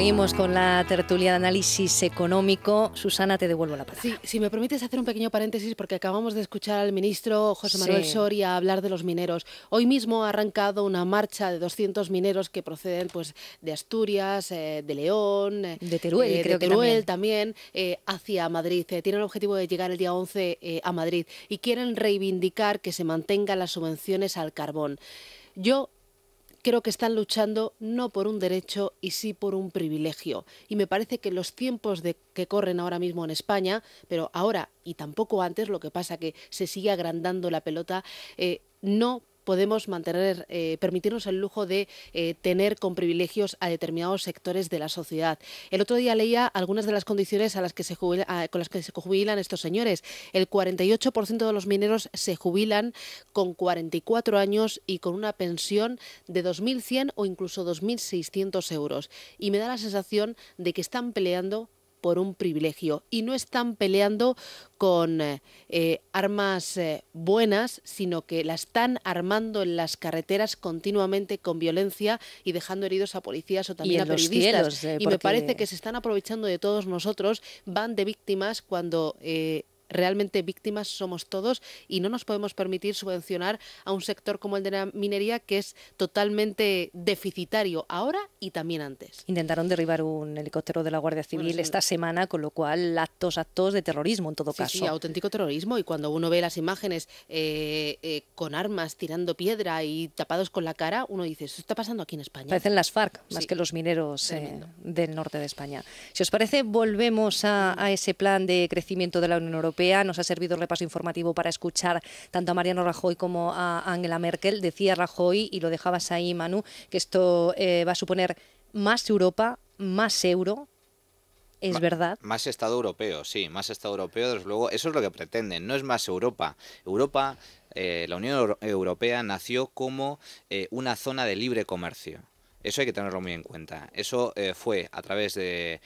Seguimos con la tertulia de análisis económico. Susana, te devuelvo la palabra. Sí, si me permites hacer un pequeño paréntesis, porque acabamos de escuchar al ministro José Manuel Soria hablar de los mineros. Hoy mismo ha arrancado una marcha de 200 mineros que proceden pues, de Asturias, de León, de Teruel, creo de Teruel que también, hacia Madrid. Tienen el objetivo de llegar el día 11 a Madrid y quieren reivindicar que se mantengan las subvenciones al carbón. Yo creo que están luchando no por un derecho y sí por un privilegio. Y me parece que los tiempos que corren ahora mismo en España, pero ahora y tampoco antes, lo que pasa que se sigue agrandando la pelota, no podemos permitirnos el lujo de tener con privilegios a determinados sectores de la sociedad. El otro día leía algunas de las condiciones con las que se jubilan estos señores. El 48% de los mineros se jubilan con 44 años y con una pensión de 2.100 o incluso 2.600 euros. Y me da la sensación de que están peleando por un privilegio y no están peleando con armas buenas, sino que la están armando en las carreteras continuamente con violencia y dejando heridos a policías o también a periodistas. Y me parece que se están aprovechando de todos nosotros, van de víctimas cuando realmente víctimas somos todos y no nos podemos permitir subvencionar a un sector como el de la minería, que es totalmente deficitario ahora y también antes. Intentaron derribar un helicóptero de la Guardia Civil esta semana, con lo cual actos de terrorismo en todo caso. Sí, auténtico terrorismo, y cuando uno ve las imágenes con armas tirando piedra y tapados con la cara, uno dice, ¿esto está pasando aquí en España? Parecen las FARC, más que los mineros del norte de España. Si os parece, volvemos a ese plan de crecimiento de la Unión Europea. Nos ha servido el repaso informativo para escuchar tanto a Mariano Rajoy como a Angela Merkel. Decía Rajoy, y lo dejabas ahí, Manu, que esto va a suponer más Europa, más euro. ¿Es verdad? Más Estado europeo, sí, más Estado europeo, desde luego. Eso es lo que pretenden, no es más Europa. La Unión Europea nació como una zona de libre comercio. Eso hay que tenerlo muy en cuenta. Eso fue a través de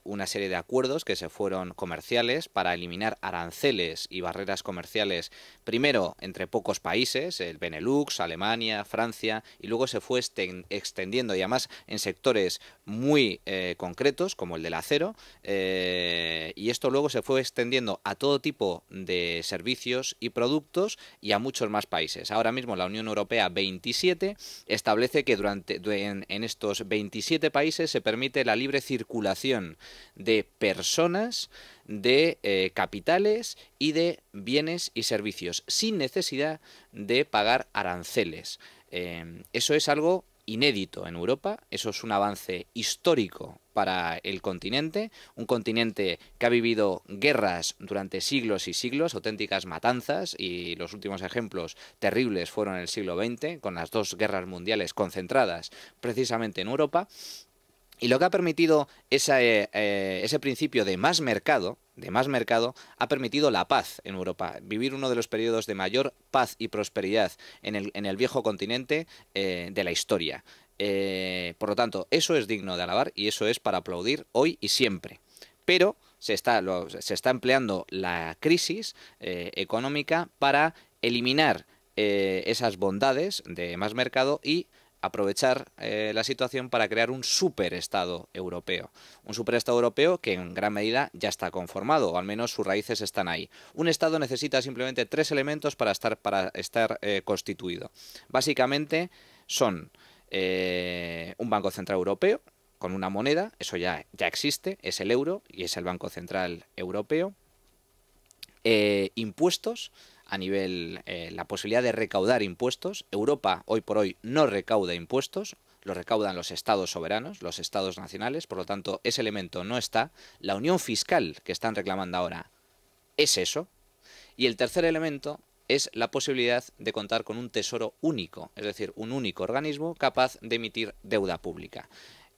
una serie de acuerdos que se fueron comerciales para eliminar aranceles y barreras comerciales, primero entre pocos países, el Benelux, Alemania, Francia, y luego se fue extendiendo, y además en sectores muy concretos, como el del acero, y esto luego se fue extendiendo a todo tipo de servicios y productos y a muchos más países. Ahora mismo la Unión Europea 27 establece que en estos 27 países se permite la libre circulación de personas, de capitales y de bienes y servicios, sin necesidad de pagar aranceles. Eso es algo inédito en Europa, eso es un avance histórico para el continente, un continente que ha vivido guerras durante siglos y siglos, auténticas matanzas, y los últimos ejemplos terribles fueron en el siglo XX, con las dos guerras mundiales concentradas precisamente en Europa. Y lo que ha permitido ese principio de más mercado, ha permitido la paz en Europa, vivir uno de los periodos de mayor paz y prosperidad en el viejo continente de la historia. Por lo tanto, eso es digno de alabar y eso es para aplaudir hoy y siempre. Pero se está empleando la crisis económica para eliminar esas bondades de más mercado y aprovechar la situación para crear un superestado europeo. Un superestado europeo que en gran medida ya está conformado, o al menos sus raíces están ahí. Un Estado necesita simplemente 3 elementos para estar constituido. Básicamente son un Banco Central Europeo, con una moneda, eso ya existe, es el euro y es el Banco Central Europeo. Impuestos, a nivel la posibilidad de recaudar impuestos. Europa hoy por hoy no recauda impuestos, lo recaudan los estados soberanos, los estados nacionales, por lo tanto ese elemento no está. La unión fiscal que están reclamando ahora es eso. Y el tercer elemento es la posibilidad de contar con un tesoro único, es decir, un único organismo capaz de emitir deuda pública.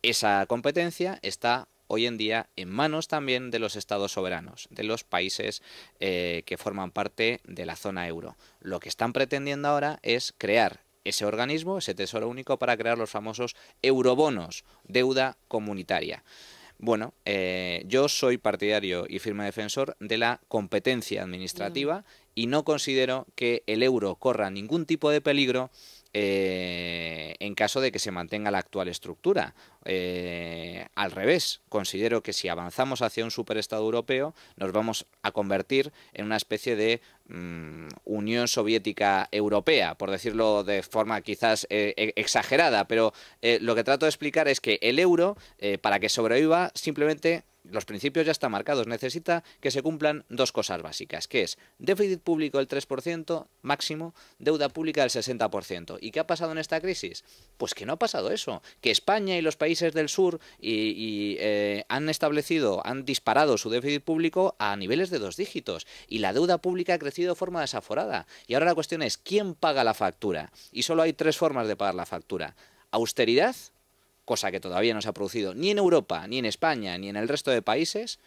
Esa competencia está hoy en día en manos también de los estados soberanos, de los países que forman parte de la zona euro. Lo que están pretendiendo ahora es crear ese organismo, ese tesoro único, para crear los famosos eurobonos, deuda comunitaria. Bueno, yo soy partidario y firme defensor de la competencia administrativa y no considero que el euro corra ningún tipo de peligro en caso de que se mantenga la actual estructura. Al revés, considero que si avanzamos hacia un superestado europeo nos vamos a convertir en una especie de Unión Soviética Europea, por decirlo de forma quizás exagerada, pero lo que trato de explicar es que el euro, para que sobreviva, simplemente los principios ya están marcados. Necesita que se cumplan dos cosas básicas, que es déficit público del 3% máximo, deuda pública del 60%. ¿Y qué ha pasado en esta crisis? Pues que no ha pasado eso, que España y los países del sur han disparado su déficit público a niveles de 2 dígitos y la deuda pública ha crecido de forma desaforada. Y ahora la cuestión es, ¿quién paga la factura? Y solo hay 3 formas de pagar la factura: austeridad, cosa que todavía no se ha producido ni en Europa, ni en España, ni en el resto de países;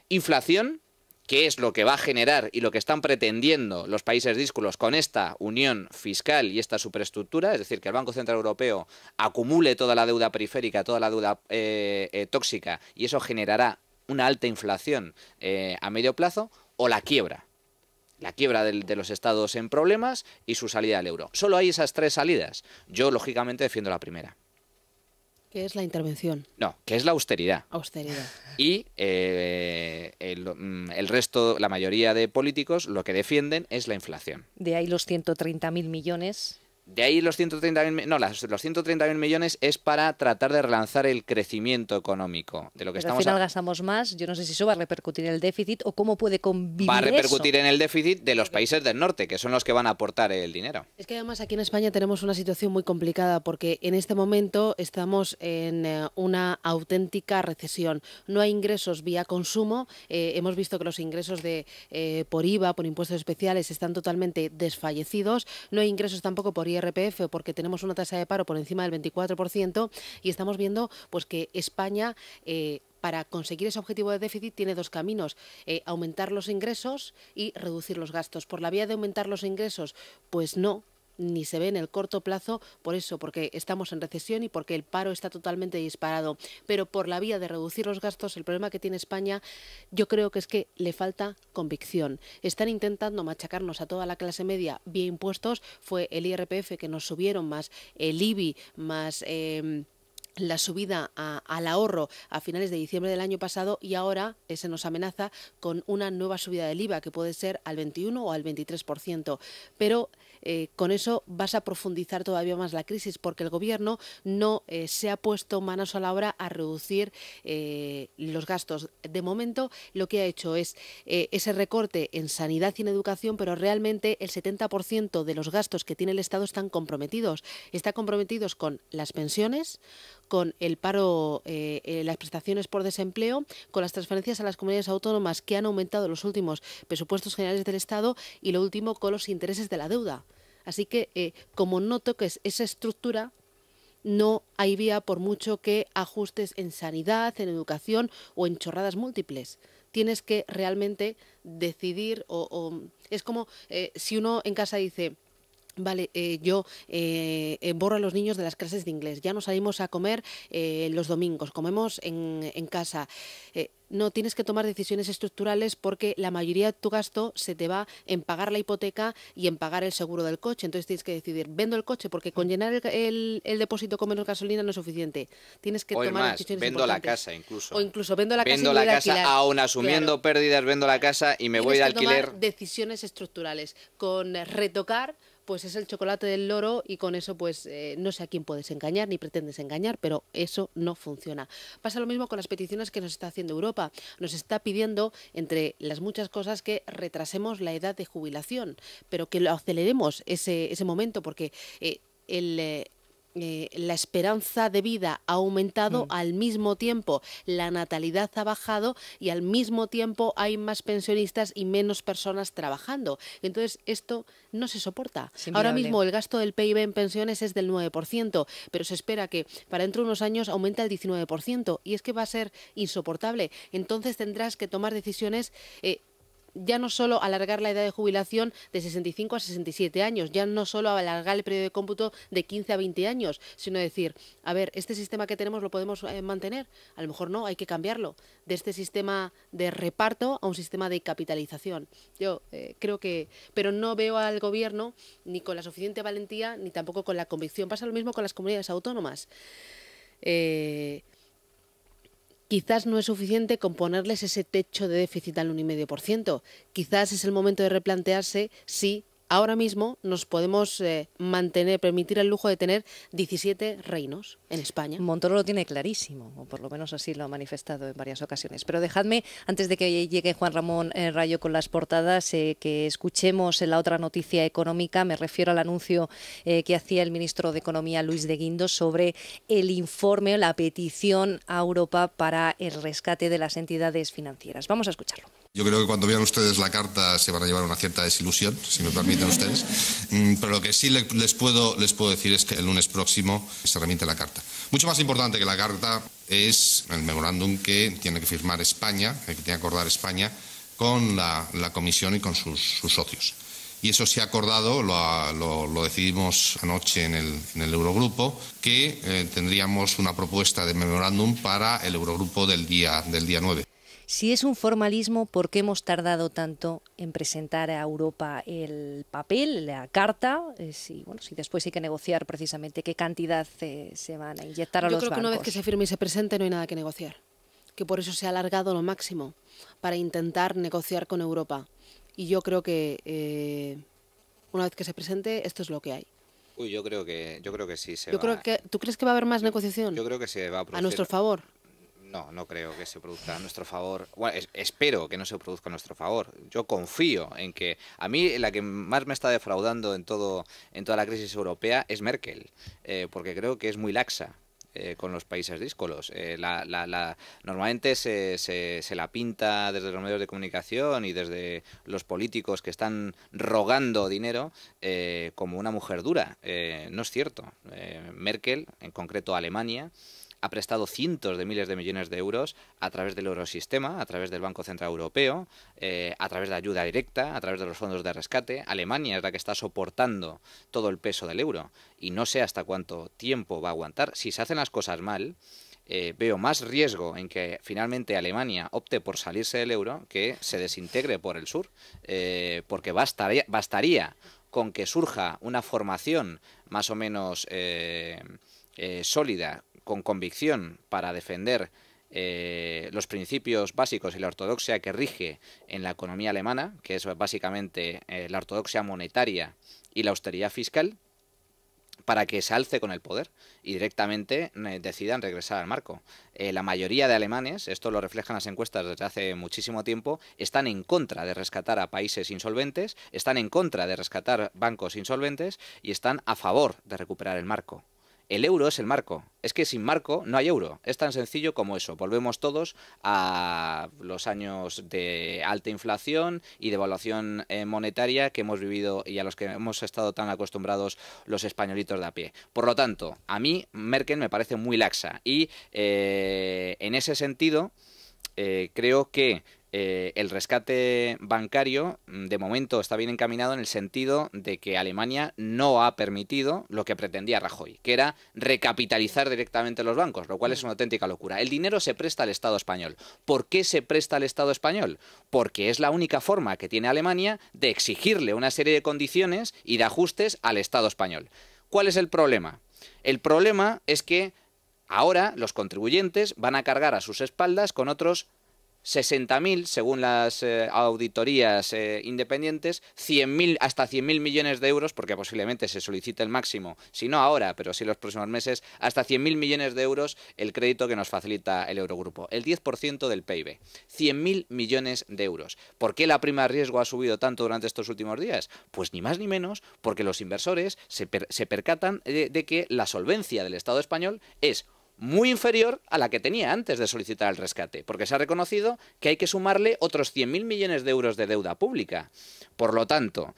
inflación, que es lo que va a generar y lo que están pretendiendo los países díscolos con esta unión fiscal y esta superestructura, es decir, que el Banco Central Europeo acumule toda la deuda periférica, toda la deuda tóxica, y eso generará una alta inflación a medio plazo; o la quiebra de los estados en problemas y su salida al euro. Solo hay esas 3 salidas. Yo, lógicamente, defiendo la primera. ¿Qué es la intervención? No, que es la austeridad. Austeridad. Y el resto, la mayoría de políticos, lo que defienden es la inflación. De ahí los 130.000 millones. De ahí los 130.000, no, los 130.000 millones es para tratar de relanzar el crecimiento económico. De lo que Pero al final gastamos más. Yo no sé si eso va a repercutir en el déficit o cómo puede convivir Va a repercutir eso en el déficit de los países del norte, que son los que van a aportar el dinero. Es que además aquí en España tenemos una situación muy complicada porque en este momento estamos en una auténtica recesión. No hay ingresos vía consumo. Hemos visto que los ingresos por IVA, por impuestos especiales, están totalmente desfallecidos. No hay ingresos tampoco por IRPF porque tenemos una tasa de paro por encima del 24% y estamos viendo pues que España para conseguir ese objetivo de déficit tiene 2 caminos: aumentar los ingresos y reducir los gastos. Por la vía de aumentar los ingresos, pues no, ni se ve en el corto plazo, por eso, porque estamos en recesión y porque el paro está totalmente disparado. Pero por la vía de reducir los gastos, el problema que tiene España, yo creo que es que le falta convicción. Están intentando machacarnos a toda la clase media vía impuestos. Fue el IRPF que nos subieron, más el IBI, más la subida al ahorro a finales de diciembre del año pasado, y ahora se nos amenaza con una nueva subida del IVA que puede ser al 21 o al 23%. Pero con eso vas a profundizar todavía más la crisis porque el Gobierno no se ha puesto manos a la obra a reducir los gastos. De momento lo que ha hecho es ese recorte en sanidad y en educación, pero realmente el 70% de los gastos que tiene el Estado están comprometidos. Están comprometidos con las pensiones, con el paro, las prestaciones por desempleo, con las transferencias a las comunidades autónomas que han aumentado en los últimos presupuestos generales del Estado, y lo último, con los intereses de la deuda. Así que, como no toques esa estructura, no hay vía por mucho que ajustes en sanidad, en educación o en chorradas múltiples. Tienes que realmente decidir, es como si uno en casa dice: vale, yo borro a los niños de las clases de inglés, ya no salimos a comer los domingos, comemos en casa. No, tienes que tomar decisiones estructurales porque la mayoría de tu gasto se te va en pagar la hipoteca y en pagar el seguro del coche. Entonces tienes que decidir: vendo el coche porque con llenar el depósito con menos gasolina no es suficiente. Tienes que tomar decisiones vendo importantes. La casa incluso. O incluso vendo la casa vendo y la voy a casa alquilar. Aún asumiendo pérdidas, vendo la casa y me voy de alquiler. Tienes que tomar decisiones estructurales. Con retocar, pues es el chocolate del loro, y con eso pues no sé a quién puedes engañar ni pretendes engañar, pero eso no funciona. Pasa lo mismo con las peticiones que nos está haciendo Europa. Nos está pidiendo, entre las muchas cosas, que retrasemos la edad de jubilación, pero que lo aceleremos ese momento, porque la esperanza de vida ha aumentado, al mismo tiempo la natalidad ha bajado y al mismo tiempo hay más pensionistas y menos personas trabajando. Entonces esto no se soporta. Ahora mismo el gasto del PIB en pensiones es del 9%, pero se espera que para dentro de unos años aumente al 19%, y es que va a ser insoportable. Entonces tendrás que tomar decisiones ya no solo alargar la edad de jubilación de 65 a 67 años, ya no solo alargar el periodo de cómputo de 15 a 20 años, sino decir, a ver, este sistema que tenemos lo podemos mantener, a lo mejor no, hay que cambiarlo, de este sistema de reparto a un sistema de capitalización. Yo creo que, pero no veo al gobierno ni con la suficiente valentía ni tampoco con la convicción. Pasa lo mismo con las comunidades autónomas. Quizás no es suficiente con ponerles ese techo de déficit al 1,5%. Quizás es el momento de replantearse si ahora mismo nos podemos permitir el lujo de tener 17 reinos en España. Montoro lo tiene clarísimo, o por lo menos así lo ha manifestado en varias ocasiones. Pero dejadme, antes de que llegue Juan Ramón Rayo con las portadas, que escuchemos la otra noticia económica. Me refiero al anuncio que hacía el ministro de Economía, Luis de Guindos, sobre el informe, la petición a Europa para el rescate de las entidades financieras. Vamos a escucharlo. Yo creo que cuando vean ustedes la carta se van a llevar una cierta desilusión, si me permiten ustedes. Pero lo que sí les puedo decir es que el lunes próximo se remite la carta. Mucho más importante que la carta es el memorándum que tiene que firmar España, que tiene que acordar España con la Comisión y con sus socios. Y eso se ha acordado, lo decidimos anoche en el Eurogrupo, que tendríamos una propuesta de memorándum para el Eurogrupo del día 9. Si es un formalismo, ¿por qué hemos tardado tanto en presentar a Europa el papel, la carta? Si después hay que negociar precisamente qué cantidad se van a inyectar a los bancos. Yo creo que una vez que se firme y se presente no hay nada que negociar. Que por eso se ha alargado lo máximo para intentar negociar con Europa. Y yo creo que una vez que se presente esto es lo que hay. Yo creo que sí se ¿Tú crees que va a haber más negociación? Yo creo que se va a producir. ¿A nuestro favor? No creo que se produzca a nuestro favor. Bueno, espero que no se produzca a nuestro favor. Yo confío en que... A mí la que más me está defraudando en toda la crisis europea es Merkel, porque creo que es muy laxa con los países díscolos. Normalmente se la pinta desde los medios de comunicación y desde los políticos que están rogando dinero como una mujer dura. No es cierto. Merkel, en concreto Alemania, ha prestado cientos de miles de millones de euros a través del Eurosistema, a través del Banco Central Europeo, a través de ayuda directa, a través de los fondos de rescate. Alemania es la que está soportando todo el peso del euro y no sé hasta cuánto tiempo va a aguantar. Si se hacen las cosas mal, veo más riesgo en que finalmente Alemania opte por salirse del euro que se desintegre por el sur, porque bastaría con que surja una formación más o menos sólida, con convicción, para defender los principios básicos y la ortodoxia que rige en la economía alemana, que es básicamente la ortodoxia monetaria y la austeridad fiscal, para que se alce con el poder y directamente decidan regresar al marco. La mayoría de alemanes, esto lo reflejan las encuestas desde hace muchísimo tiempo, están en contra de rescatar a países insolventes, están en contra de rescatar bancos insolventes y están a favor de recuperar el marco. El euro es el marco. Es que sin marco no hay euro. Es tan sencillo como eso. Volvemos todos a los años de alta inflación y devaluación monetaria que hemos vivido y a los que hemos estado tan acostumbrados los españolitos de a pie. Por lo tanto, a mí Merkel me parece muy laxa y en ese sentido creo que el rescate bancario de momento está bien encaminado en el sentido de que Alemania no ha permitido lo que pretendía Rajoy, que era recapitalizar directamente los bancos, lo cual es una auténtica locura. El dinero se presta al Estado español. ¿Por qué se presta al Estado español? Porque es la única forma que tiene Alemania de exigirle una serie de condiciones y de ajustes al Estado español. ¿Cuál es el problema? El problema es que ahora los contribuyentes van a cargar a sus espaldas con otros 60.000, según las auditorías independientes, 100.000 hasta 100.000 millones de euros, porque posiblemente se solicite el máximo, si no ahora, pero sí los próximos meses, hasta 100.000 millones de euros el crédito que nos facilita el Eurogrupo, el 10% del PIB, 100.000 millones de euros. ¿Por qué la prima de riesgo ha subido tanto durante estos últimos días? Pues ni más ni menos porque los inversores se percatan de que la solvencia del Estado español es muy inferior a la que tenía antes de solicitar el rescate, porque se ha reconocido que hay que sumarle otros 100.000 millones de euros de deuda pública. Por lo tanto,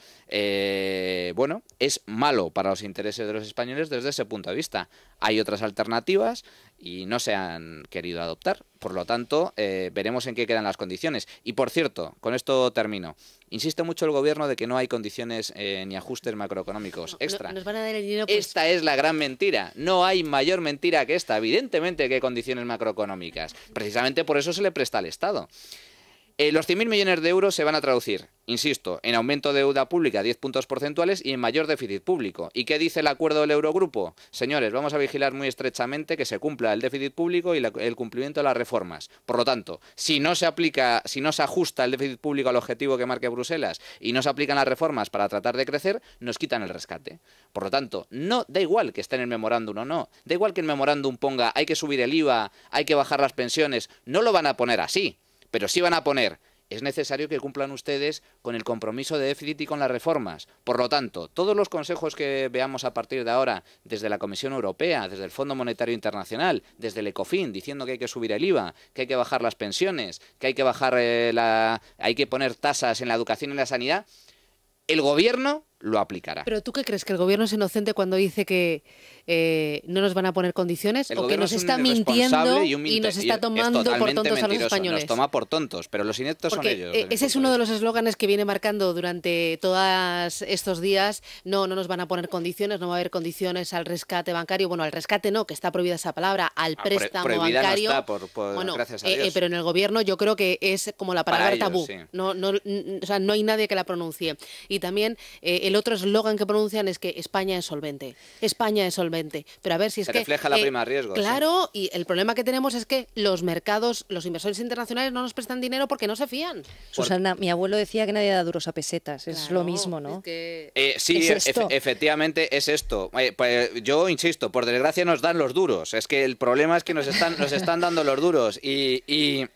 bueno, es malo para los intereses de los españoles desde ese punto de vista. Hay otras alternativas y no se han querido adoptar. Por lo tanto, veremos en qué quedan las condiciones. Y por cierto, con esto termino. Insiste mucho el gobierno de que no hay condiciones ni ajustes macroeconómicos extra. Nos van a dar el dinero, pues... Esta es la gran mentira. No hay mayor mentira que esta. Evidentemente que hay condiciones macroeconómicas. Precisamente por eso se le presta al Estado. Los 100.000 millones de euros se van a traducir, insisto, en aumento de deuda pública 10 puntos porcentuales y en mayor déficit público. ¿Y qué dice el acuerdo del Eurogrupo? Señores, vamos a vigilar muy estrechamente que se cumpla el déficit público y el cumplimiento de las reformas. Por lo tanto, si no se ajusta el déficit público al objetivo que marque Bruselas y no se aplican las reformas para tratar de crecer, nos quitan el rescate. Por lo tanto, no da igual que esté en el memorándum o no, da igual que el memorándum ponga hay que subir el IVA, hay que bajar las pensiones, no lo van a poner así. Pero sí van a poner, es necesario que cumplan ustedes con el compromiso de déficit y con las reformas. Por lo tanto, todos los consejos que veamos a partir de ahora, desde la Comisión Europea, desde el Fondo Monetario Internacional, desde el ECOFIN, diciendo que hay que subir el IVA, que hay que bajar las pensiones, que hay que bajar hay que poner tasas en la educación y en la sanidad, el gobierno lo aplicará. ¿Pero tú qué crees? ¿Que el gobierno es inocente cuando dice que no nos van a poner condiciones? ¿O que nos está mintiendo y nos está tomando por tontos a los españoles? Nos toma por tontos, pero los ineptos son ellos. Ese es uno de los eslóganes que viene marcando durante todos estos días. No nos van a poner condiciones, no va a haber condiciones al rescate bancario. Bueno, al rescate no, que está prohibida esa palabra, al préstamo bancario. No está, bueno, gracias a Dios. Pero en el gobierno yo creo que es como la palabra tabú. Sí. O sea, no hay nadie que la pronuncie. Y también el otro eslogan que pronuncian es que España es solvente. España es solvente. Pero a ver si es que... refleja la prima de riesgo. Claro, sí. Y el problema que tenemos es que los mercados, los inversores internacionales no nos prestan dinero porque no se fían. Susana, mi abuelo decía que nadie da duros a pesetas. Es lo mismo, ¿no? Sí, efectivamente es esto. Pues yo insisto, por desgracia nos dan los duros. Es que el problema es que nos están dando los duros. Y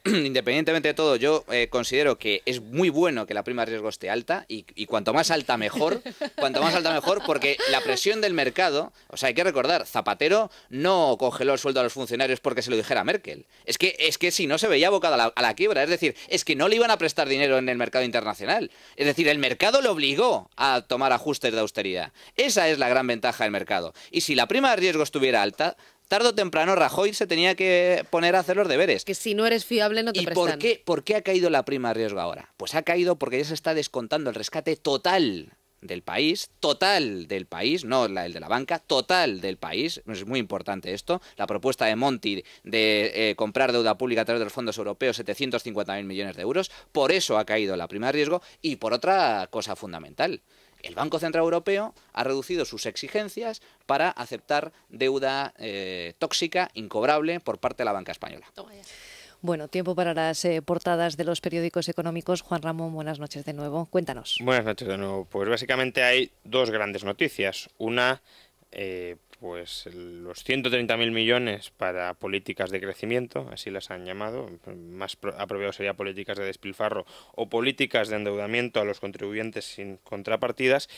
independientemente de todo, yo considero que es muy bueno que la prima de riesgo esté alta y cuanto más alta mejor. Cuanto más alta mejor, porque la presión del mercado, o sea, hay que recordar, Zapatero no congeló el sueldo a los funcionarios porque se lo dijera Merkel. Es que si no se veía abocado a la quiebra, es decir, es que no le iban a prestar dinero en el mercado internacional. Es decir, el mercado le obligó a tomar ajustes de austeridad. Esa es la gran ventaja del mercado. Y si la prima de riesgo estuviera alta, tarde o temprano Rajoy se tenía que poner a hacer los deberes. Que si no eres fiable no te prestan. ¿Y por qué ha caído la prima de riesgo ahora? Pues ha caído porque ya se está descontando el rescate total del país, no el de la banca, total del país. Es muy importante esto. La propuesta de Monti de comprar deuda pública a través de los fondos europeos, 750.000 millones de euros. Por eso ha caído la prima de riesgo y por otra cosa fundamental. El Banco Central Europeo ha reducido sus exigencias para aceptar deuda tóxica, incobrable, por parte de la banca española. Bueno, tiempo para las portadas de los periódicos económicos. Juan Ramón, buenas noches de nuevo. Cuéntanos. Buenas noches de nuevo. Pues básicamente hay dos grandes noticias. Una, pues los 130.000 millones para políticas de crecimiento, así las han llamado, más apropiado sería políticas de despilfarro o políticas de endeudamiento a los contribuyentes sin contrapartidas.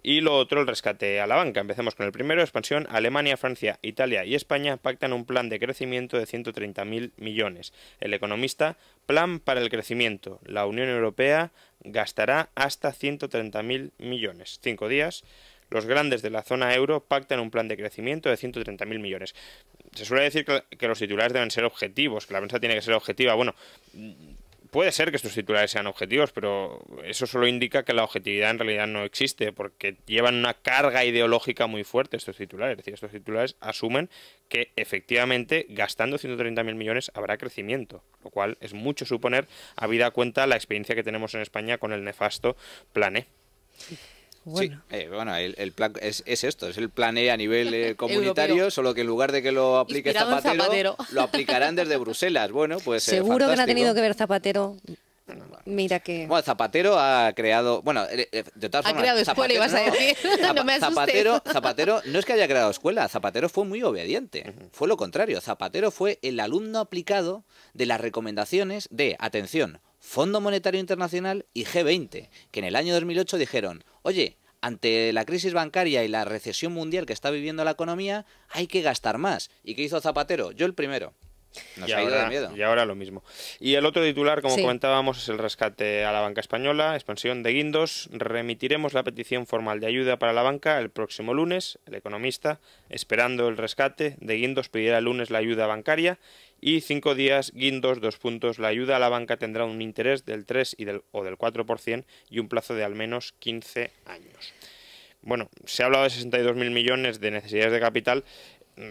Y lo otro, el rescate a la banca. Empecemos con el primero, expansión. Alemania, Francia, Italia y España pactan un plan de crecimiento de 130.000 millones. El economista, plan para el crecimiento. La Unión Europea gastará hasta 130.000 millones. 5 días. Los grandes de la zona euro pactan un plan de crecimiento de 130.000 millones. Se suele decir que los titulares deben ser objetivos, que la prensa tiene que ser objetiva. Bueno, puede ser que estos titulares sean objetivos, pero eso solo indica que la objetividad en realidad no existe, porque llevan una carga ideológica muy fuerte estos titulares. Es decir, estos titulares asumen que efectivamente gastando 130.000 millones habrá crecimiento, lo cual es mucho suponer, habida cuenta la experiencia que tenemos en España con el nefasto Plan E. Bueno, sí, el plan es esto, es el plan E a nivel comunitario, solo que en lugar de que lo aplique Zapatero, lo aplicarán desde Bruselas. Bueno, pues seguro que no ha tenido que ver Zapatero. Mira que... Bueno, Zapatero ha creado... Bueno, de todas formas... Ha creado escuela, ibas a decir. No me asustes. Zapatero no es que haya creado escuela, Zapatero fue muy obediente. Fue lo contrario. Zapatero fue el alumno aplicado de las recomendaciones de, atención, Fondo Monetario Internacional y G20, que en el año 2008 dijeron, oye, ante la crisis bancaria y la recesión mundial que está viviendo la economía, hay que gastar más. ¿Y qué hizo Zapatero? Yo el primero. Nos ha ido de miedo. Y ahora lo mismo. Y el otro titular, como Sí. comentábamos, es el rescate a la banca española, expansión de guindos. Remitiremos la petición formal de ayuda para la banca el próximo lunes. El Economista, esperando el rescate de guindos, pedirá el lunes la ayuda bancaria. Y 5 días, guindos, 2 puntos. La ayuda a la banca tendrá un interés del 3 o del 4% y un plazo de al menos 15 años. Bueno, se ha hablado de 62.000 millones de necesidades de capital.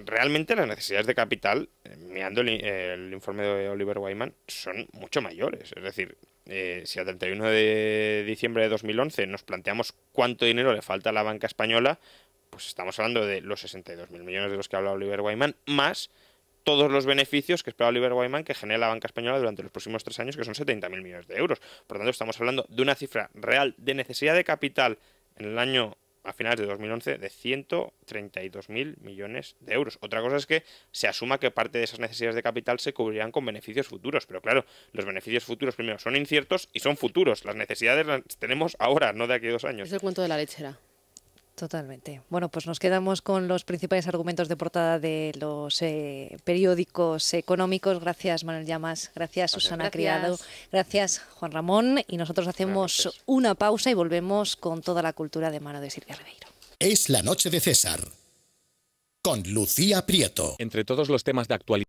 Realmente las necesidades de capital, mirando el informe de Oliver Wyman, son mucho mayores. Es decir, si al 31 de diciembre de 2011 nos planteamos cuánto dinero le falta a la banca española, pues estamos hablando de los 62.000 millones de los que habla Oliver Wyman, más todos los beneficios que espera Oliver Wyman que genere la banca española durante los próximos 3 años, que son 70.000 millones de euros. Por lo tanto, estamos hablando de una cifra real de necesidad de capital en el año a finales de 2011 de 132.000 millones de euros. Otra cosa es que se asuma que parte de esas necesidades de capital se cubrirán con beneficios futuros, pero claro, los beneficios futuros primero son inciertos y son futuros. Las necesidades las tenemos ahora, no de aquí a 2 años. Es el cuento de la lechera. Totalmente. Bueno, pues nos quedamos con los principales argumentos de portada de los periódicos económicos. Gracias, Manuel Llamas. Gracias, Susana Gracias. Criado. Gracias, Juan Ramón. Y nosotros hacemos una pausa y volvemos con toda la cultura de mano de Silvia Ribeiro. Es la noche de César, con Lucía Prieto. Entre todos los temas de actualidad.